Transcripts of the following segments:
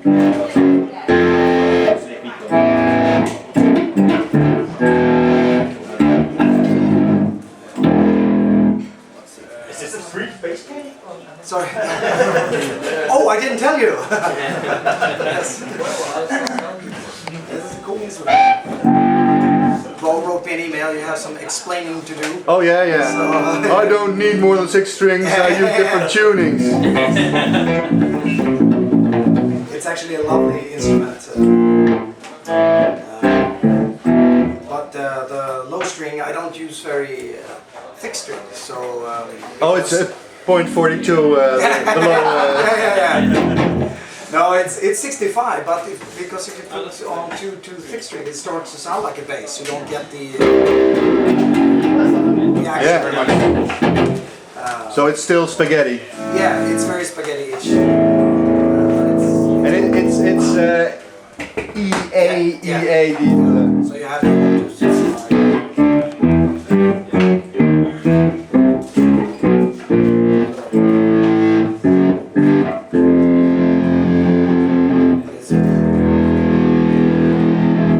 Is this a free bass game? Sorry. Oh, I didn't tell you. Yes. This is a cool instrument. Bo wrote me an email. You have some explaining to do. Oh yeah, yeah. So, I don't need more than 6 strings. I use different tunings. it's actually a lovely instrument. But the low string, I don't use very thick strings. So. Oh, it's a 0.42 below. Yeah. No, it's 65, but because if you put it on too thick string, it starts to sound like a bass. You don't get the action very much. So it's still spaghetti. Yeah, it's very spaghetti-ish. And it's E-A-D. So you have to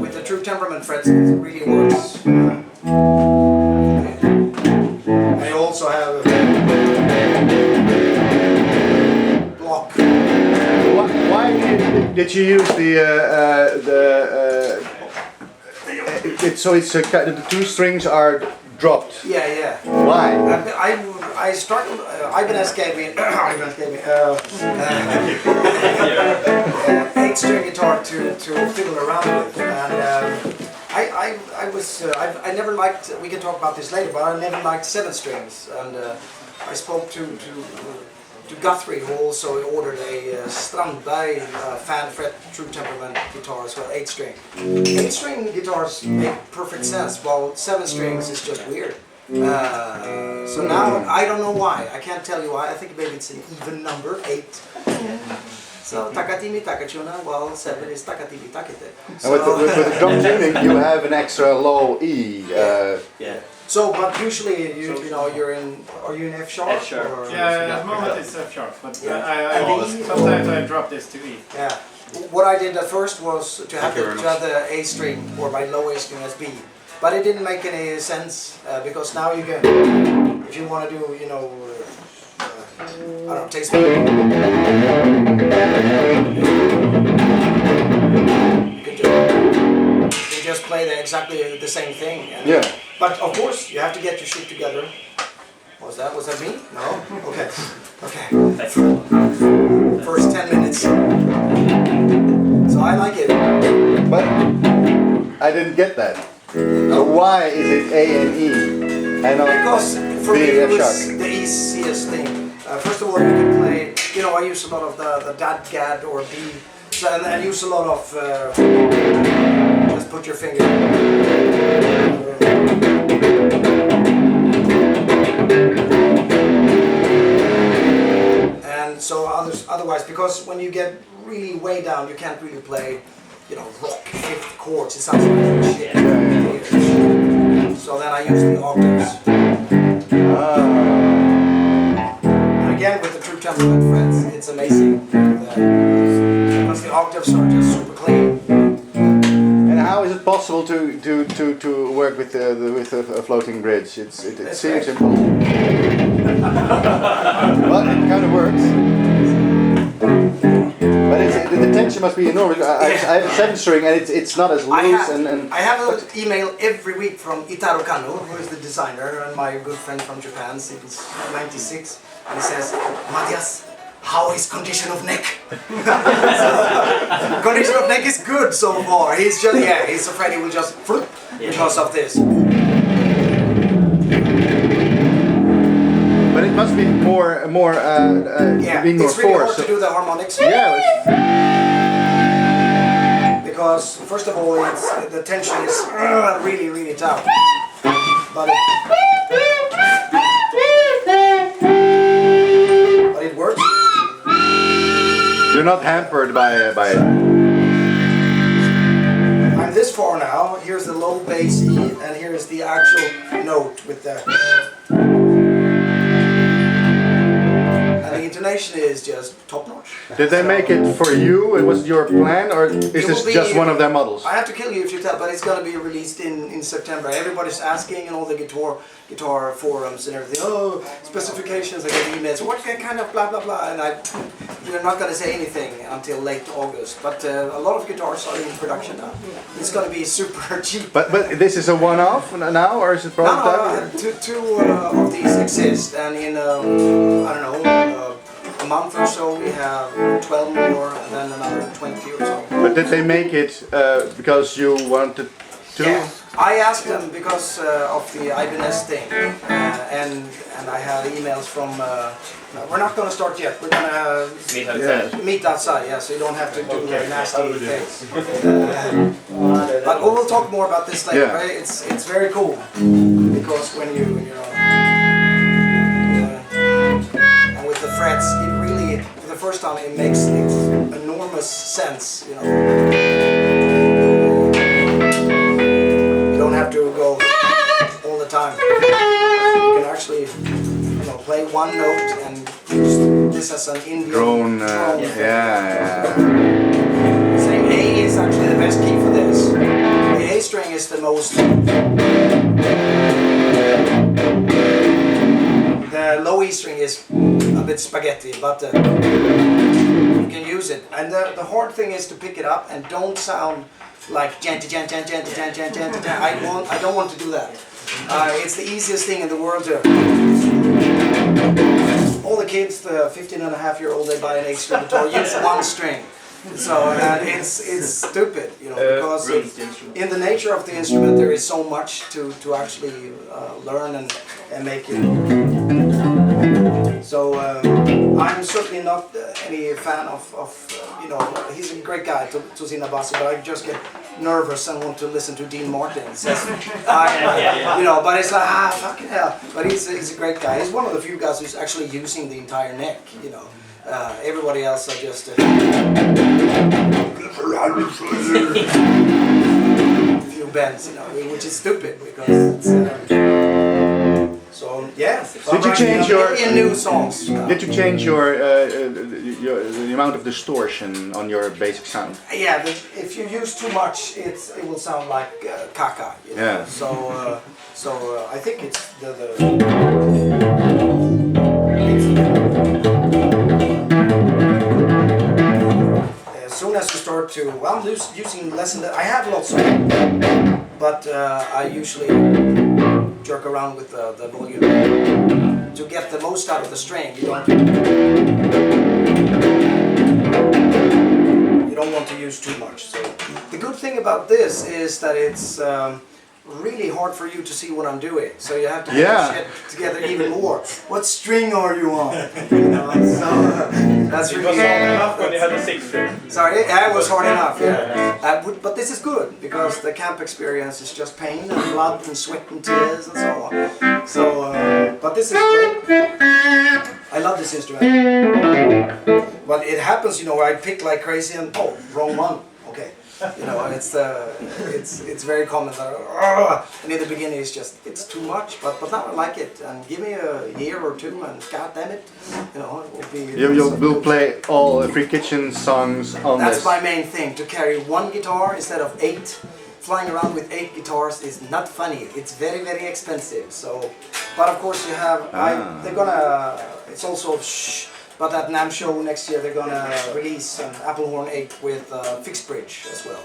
with the true temperament frets, it really works. And you also have a block. Why did you use so it's the 2 strings are dropped? Yeah. Why? I started. Ibanez gave me 8-string guitar to fiddle around with, and I never liked. We can talk about this later, but I never liked 7 strings, and I spoke to Guthrie, who also ordered a Strandberg fan fret true temperament guitar as well, 8-string. 8-string guitars make perfect sense, while 7 strings is just weird. So now I don't know why. I can't tell you why. I think maybe it's an even number, 8. So takatimi takachuna, well 7 is takatimi takite. And with the drum tuning, you have an extra low E. Yeah. So, but usually you're in. Are you in F sharp? F sharp. Or, Yeah, at the moment it's F sharp, but And sometimes I drop this to E. Yeah. What I did at first was to have the A string or my low A string as B, but it didn't make any sense because now you can, if you want to do, I don't know, taste. You can just play exactly the same thing. Yeah. But of course, you have to get your shit together. Was that me? No? Okay. First 10 minutes. So I like it. But I didn't get that. So why is it A and E? And not Because for B me and it F was sharp? the easiest thing. First of all, you can play, I use a lot of the dad gad or B. So, and I use a lot of, just put your finger. And so otherwise, because when you get really way down, you can't really play, rock 5th chords. It sounds like shit. So then I use the octaves. And again, with the true temperament frets, it's amazing. Because the octaves are just super clean. And how is it possible to work with a floating bridge? It seems impossible. But it kind of works. But the tension must be enormous. I have a 7-string and it's not as loose. I have an email every week from Itaro Kano, who is the designer and my good friend from Japan since '96, and he says, Mattias, how is condition of neck? Condition of neck is good so far. He's afraid he will just flip because of this. But it must be being more it's really hard force. to do the harmonics. Yeah. Because first of all, the tension is really, really tough. But it works. You're not hampered by it. I'm this far now. Here's the low bass E, and here's the actual note with the. And the intonation is just top notch. Did they make it for you? It was your plan, or is this will be- just one of their models? I have to kill you if you tell, but it's going to be released in September. Everybody's asking in all the guitar forums and everything. Oh, specifications. I get emails. What kind of blah blah blah? And we're not going to say anything until late August. But a lot of guitars are in production now. It's going to be super cheap. But this is a one-off now, or is it prototype? No, two of these exist, and in I don't know. A month or so we have 12 more and then another 20 or so. But did they make it because you wanted to? Yeah, I asked them because of the Ibanez thing and I had emails from we're not going to start yet, we're going to meet outside, yeah, so you don't have to do nasty things. But we'll talk more about this later, right? It's very cool because when you know and with the frets, it really, for the first time, it makes enormous sense, you know. You don't have to go all the time. You can actually, you know, play one note and use this as an Indian Drone, drone. yeah. Same A is actually the best key for this. The A string is the most. The low E string is a bit spaghetti, but you can use it. And the hard thing is to pick it up and don't sound like gent. I don't want to do that. It's the easiest thing in the world to. All the kids, the 15-and-a-half-year-old, they buy an 8-string guitar, use one string. So it's stupid, you know, because in the nature of the instrument there is so much to actually learn and make it. So I'm certainly not any fan of you know, he's a great guy, Tosina Bassi, but I just get nervous and want to listen to Dean Martin. Says, you know, but it's like, fucking hell. But he's a great guy. He's one of the few guys who's actually using the entire neck, you know. Everybody else are just a few bends, you know, which is stupid because it's. So yeah. Did you change your new songs? Did you change your the amount of distortion on your basic sound? Yeah, if you use too much, it will sound like caca. You know? Yeah. So I think it's as soon as you start to, well, I'm using less than that. I have lots of them, but I usually jerk around with the volume to get the most out of the string. You don't want to use too much. So the good thing about this is that it's really hard for you to see what I'm doing. So you have to put the shit together even more. What string are you on? You know, so that's really It was hard enough when you had a 6-string. Sorry, yeah, it was hard enough, yeah. But this is good, because the camp experience is just pain and blood and sweat and tears and so on. So, but this is great. I love this instrument. But it happens, you know, I pick like crazy and, oh, wrong one. Okay. You know, it's very common that, and in the beginning it's too much, but now I like it, and give me a year or two and god damn it, you know, it will be. You'll play all Free Kitchen songs on That's this. my main thing, to carry one guitar instead of 8. Flying around with 8 guitars is not funny. It's very, very expensive. So, but of course you have. They're gonna. It's also but at NAMM show next year they're gonna release an Apple Horn 8 with fixed bridge as well,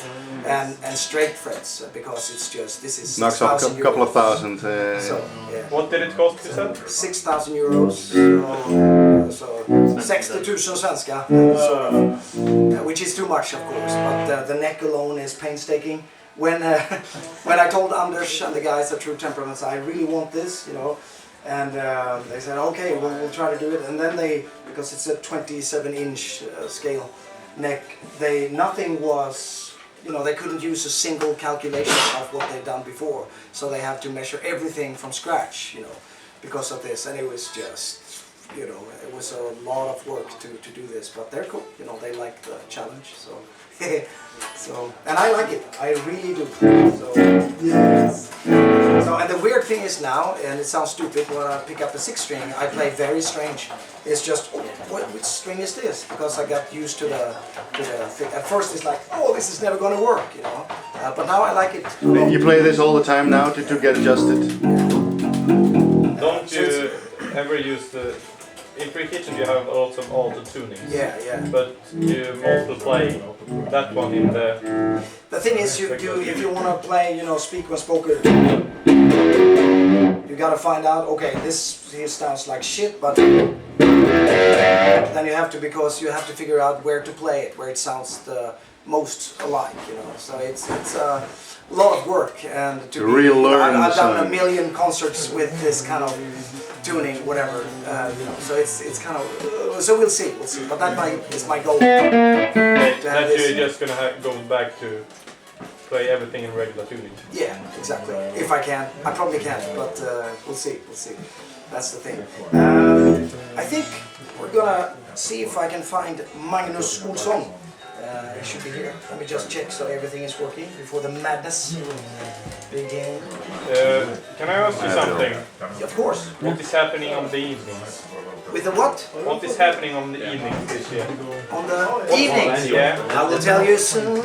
and straight frets, because it's just this is Knocks up a couple of thousand. So yeah. What did it cost, you said? 6,000 euros. So 60,000 svenska, sort of, which is too much, of course. But the neck alone is painstaking. When I told Anders and the guys at True Temperaments, I really want this, you know. And they said, okay, we'll try to do it. And then because it's a 27-inch scale neck, nothing was, you know, they couldn't use a single calculation of what they'd done before. So they had to measure everything from scratch, you know, because of this. And it was just, you know, it was a lot of work to do this. But they're cool, you know, they like the challenge. So, so, and I like it. I really do. So, yes. So So, and the weird thing is now, and it sounds stupid, when I pick up a 6 string, I play very strange. It's just, oh, which string is this? Because I got used to the thing. At first it's like, oh, this is never going to work, you know. But now I like it. You play this all the time now to get adjusted. Don't you ever use the... In pre-kitchen you have lots of auto tunings. Yeah, yeah. But you multiply that one in the... The thing is, if you want to play, you know, speaker and spoken, you gotta find out, okay, this here sounds like shit, but then you have to, because you have to figure out where to play it, where it sounds the most alike, you know. So it's a lot of work, and to I've done a million concerts with this kind of tuning, whatever, you know. So it's kind of so we'll see, But that is my goal. That you're just gonna go back to play everything in regular tuning. Yeah, exactly. If I can, I probably can't, but we'll see. That's the thing. I think we're gonna see if I can find Magnus Olsson. He should be here. Let me just check so everything is working before the madness begins. Can I ask you something? Of course. What is happening on the evenings? With the what? What is happening on the evenings this year? On the evenings? Yeah. I will tell you soon.